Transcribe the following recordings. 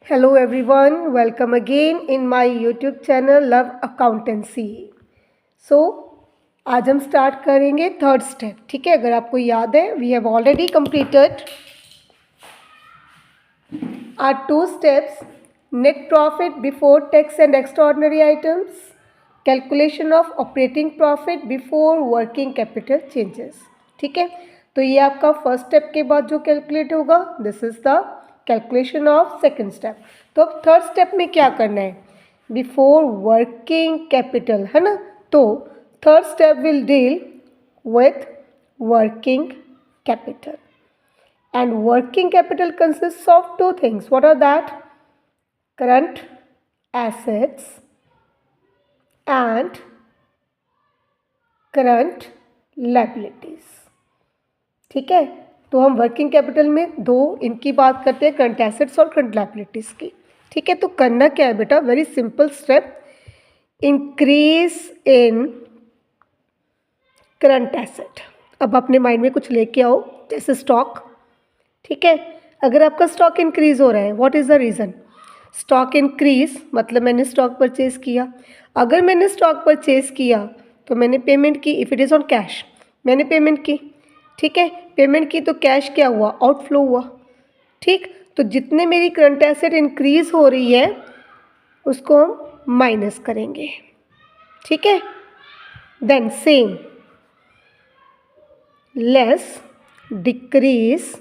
Hello everyone, welcome again in my YouTube channel Love Accountancy. So आज हम start करेंगे third step. ठीक है, अगर आपको याद है we have already completed our two steps: net profit before tax and extraordinary items, calculation of operating profit before working capital changes. ठीक है, तो ये आपका फर्स्ट स्टेप के बाद जो कैलकुलेट होगा, this is the calculation of second step. तो अब थर्ड स्टेप में क्या करना है? बिफोर वर्किंग कैपिटल, है ना. तो third step will deal with working capital. And working capital consists of two things. What are that? Current assets and current liabilities. ठीक है, तो हम वर्किंग कैपिटल में दो इनकी बात करते हैं, करंट एसेट्स और करंट लाइबिलिटीज़ की. ठीक है, तो करना क्या है बेटा? Very simple step. Increase in current asset. अब अपने माइंड में कुछ लेके आओ, जैसे स्टॉक. ठीक है, अगर आपका स्टॉक इंक्रीज हो रहा है, what is the reason? Stock increase मतलब मैंने स्टॉक परचेज किया. अगर मैंने स्टॉक परचेज किया तो मैंने पेमेंट की. If it is on cash, मैंने पेमेंट की. ठीक है, पेमेंट की तो कैश क्या हुआ? आउटफ्लो हुआ. ठीक, तो जितने मेरी करंट एसेट इंक्रीज हो रही है उसको हम माइनस करेंगे. ठीक है, then same less decrease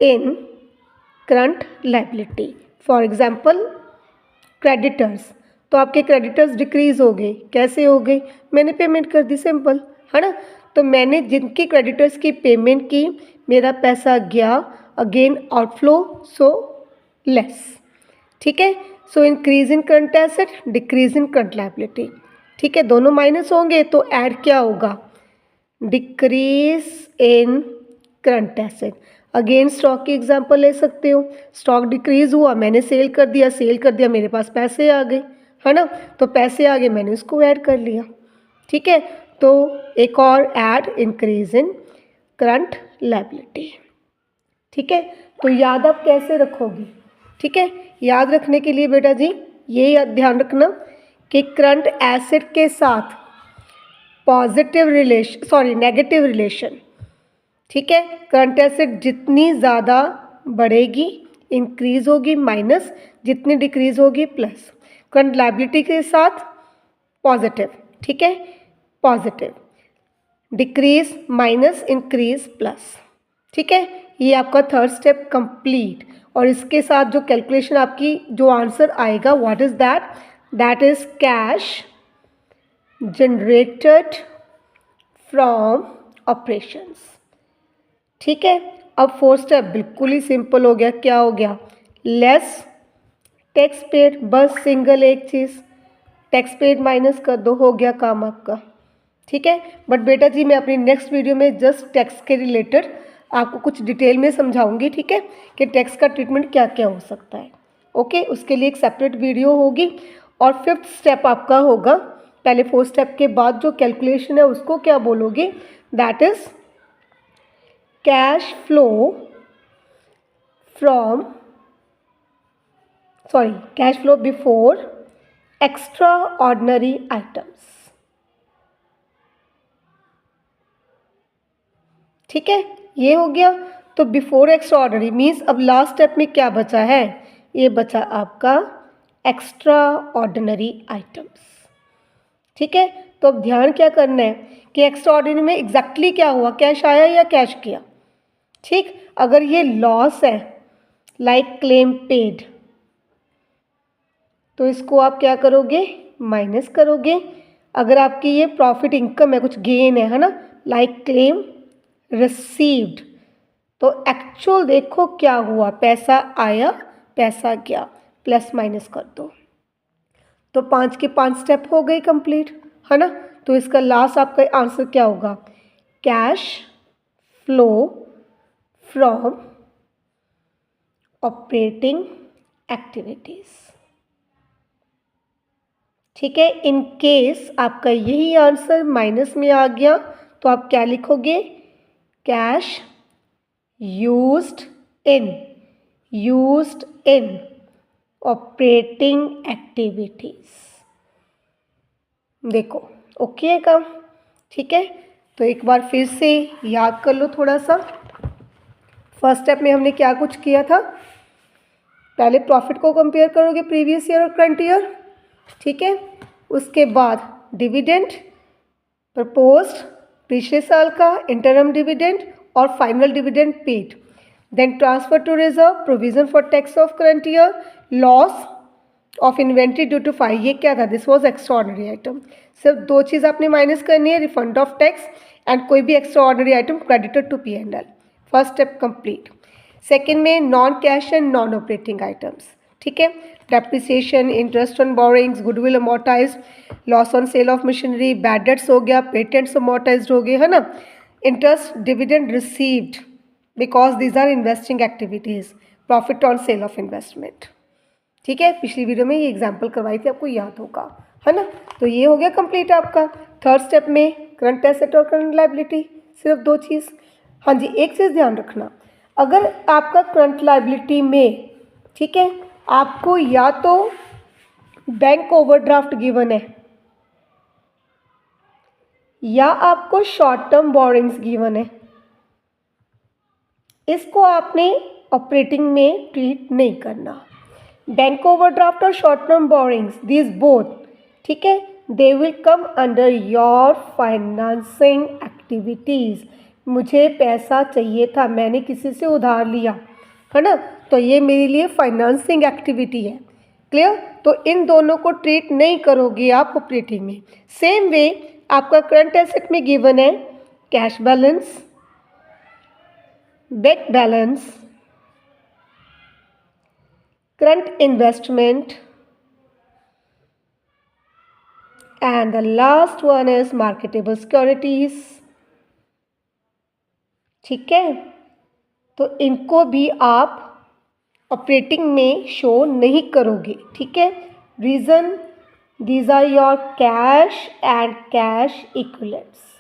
in current liability. For example creditors, तो आपके क्रेडिटर्स डिक्रीज हो गए. कैसे हो गए? मैंने पेमेंट कर दी, सिंपल है ना. तो मैंने जिनकी क्रेडिटर्स की पेमेंट की, मेरा पैसा गया, अगेन आउटफ्लो, सो लेस. ठीक है, so increase in current asset, decrease in current liability. ठीक है, दोनों माइनस होंगे तो ऐड क्या होगा? Decrease in current asset. Again stock की एग्जांपल ले सकते हो. स्टॉक डिक्रीज हुआ, मैंने सेल कर दिया, मेरे पास पैसे आ गए, है ना. तो पैसे आ गए, मैंने उसको ऐड कर लिया. ठीक है, तो एक और add, increase in current liability. ठीक है, तो याद आप कैसे रखोगे? ठीक है, याद रखने के लिए बेटा जी ये ध्यान रखना कि करंट एसेट के साथ positive relation, sorry negative relation. ठीक है, करंट एसेट जितनी ज़्यादा बढ़ेगी इंक्रीज होगी माइनस, जितनी डिक्रीज होगी प्लस. करंट लाइबिलिटी के साथ पॉजिटिव. ठीक है, positive, decrease minus, increase plus. ठीक है, ये आपका थर्ड स्टेप कंप्लीट. और इसके साथ जो कैलकुलेशन आपकी जो आंसर आएगा, what is that? That is cash generated from operations. ठीक है, अब फोर्थ स्टेप बिल्कुल ही सिंपल हो गया. क्या हो गया? Less tax paid. बस सिंगल एक चीज़, टैक्स पेड माइनस कर दो, हो गया काम आपका. ठीक है, बट बेटा जी मैं अपनी नेक्स्ट वीडियो में जस्ट टैक्स के रिलेटेड आपको कुछ डिटेल में समझाऊंगी. ठीक है, कि टैक्स का ट्रीटमेंट क्या क्या हो सकता है. ओके, उसके लिए एक सेपरेट वीडियो होगी. और फिफ्थ स्टेप आपका होगा, पहले फोर्थ स्टेप के बाद जो कैलकुलेशन है उसको क्या बोलोगे? That is cash flow from, sorry, cash flow before extra ordinary items. ठीक है, ये हो गया. तो बिफोर एक्स्ट्रा ऑर्डिनरी मीन्स अब लास्ट स्टेप में क्या बचा है? ये बचा आपका एक्स्ट्रा ऑर्डिनरी आइटम्स. ठीक है, तो अब ध्यान क्या करना है कि एक्स्ट्रा ऑर्डिनरी में एग्जैक्टली क्या हुआ? कैश आया या कैश किया? ठीक, अगर ये लॉस है लाइक क्लेम पेड, तो इसको आप क्या करोगे? माइनस करोगे. अगर आपकी ये प्रॉफिट इनकम है, कुछ गेन है ना, लाइक क्लेम रिसीव्ड, तो एक्चुअल देखो क्या हुआ? पैसा आया, पैसा गया, प्लस माइनस कर दो. तो 5 के 5 स्टेप हो गए कंप्लीट, है ना. तो इसका लास्ट आपका आंसर क्या होगा? Cash flow from operating activities. ठीक है, इन केस आपका यही आंसर माइनस में आ गया तो आप क्या लिखोगे? Cash used in operating activities. देखो ओके है काम, ठीक है। तो एक बार फिर से याद कर लो थोड़ा सा। फर्स्ट स्टेप में हमने क्या कुछ किया था, पहले प्रॉफिट को कंपेयर करोगे प्रीवियस ईयर और करंट ईयर, ठीक है। उसके बाद डिविडेंड प्रपोज्ड पिछले साल का, इंटरम डिविडेंड और final dividend paid, then transfer to reserve, provision for tax of current year, loss of inventory due to five, ये क्या था, this was extraordinary item. सिर्फ दो चीज़ आपने माइनस करनी है, रिफंड ऑफ टैक्स एंड कोई भी extraordinary item credited to P&L। First step complete. Second में non cash and non operating items, ठीक है। Depreciation, interest on borrowings, goodwill amortise, loss on sale of machinery, bad debts हो गया, patents amortise हो गए, है ना। Interest dividend received because these are investing activities, profit on sale of investment, ठीक है। पिछली वीडियो में ये एग्जाम्पल करवाई थी, आपको याद होगा, है ना। तो ये हो गया कंप्लीट आपका। थर्ड स्टेप में करंट एसेट और करंट लायबिलिटी, सिर्फ दो चीज़। हाँ जी, एक चीज़ ध्यान रखना, अगर आपका करंट लायबिलिटी में, ठीक है, आपको या तो बैंक ओवरड्राफ्ट गिवन है या आपको शॉर्ट टर्म बोरिंग्स गिवन है, इसको आपने ऑपरेटिंग में ट्रीट नहीं करना। बैंक ओवरड्राफ्ट और short term borrowings, these both, ठीक है, they will come under your financing activities. मुझे पैसा चाहिए था, मैंने किसी से उधार लिया, है ना, तो ये मेरे लिए फाइनेंसिंग एक्टिविटी है। क्लियर। तो इन दोनों को ट्रीट नहीं करोगे आप ऑपरेटिंग में। सेम वे आपका करंट एसेट में गिवन है cash balance, bank balance, current investment, and the last one is marketable securities, ठीक है। तो इनको भी आप ऑपरेटिंग में शो नहीं करोगे, ठीक है। Reason, these are your cash and cash equivalents.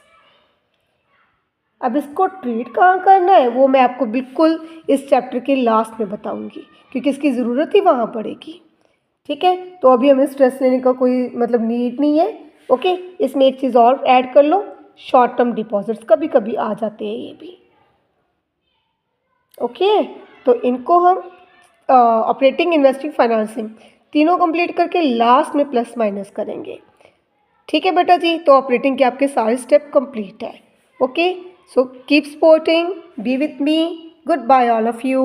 अब इसको ट्रीट कहाँ करना है वो मैं आपको बिल्कुल इस चैप्टर के लास्ट में बताऊंगी, क्योंकि इसकी ज़रूरत ही वहाँ पड़ेगी, ठीक है। तो अभी हमें स्ट्रेस लेने का कोई मतलब नीड नहीं है, ओके। इसमें एक चीज़ और ऐड कर लो, शॉर्ट टर्म डिपॉजिट्स कभी कभी आ जाते हैं ये भी, ओके। तो इनको हम ऑपरेटिंग, इन्वेस्टिंग, फाइनेंसिंग तीनों कंप्लीट करके लास्ट में प्लस माइनस करेंगे, ठीक है बेटा जी। तो ऑपरेटिंग के आपके सारे स्टेप कंप्लीट है, okay. So keep sporting, be with me. Goodbye all of you.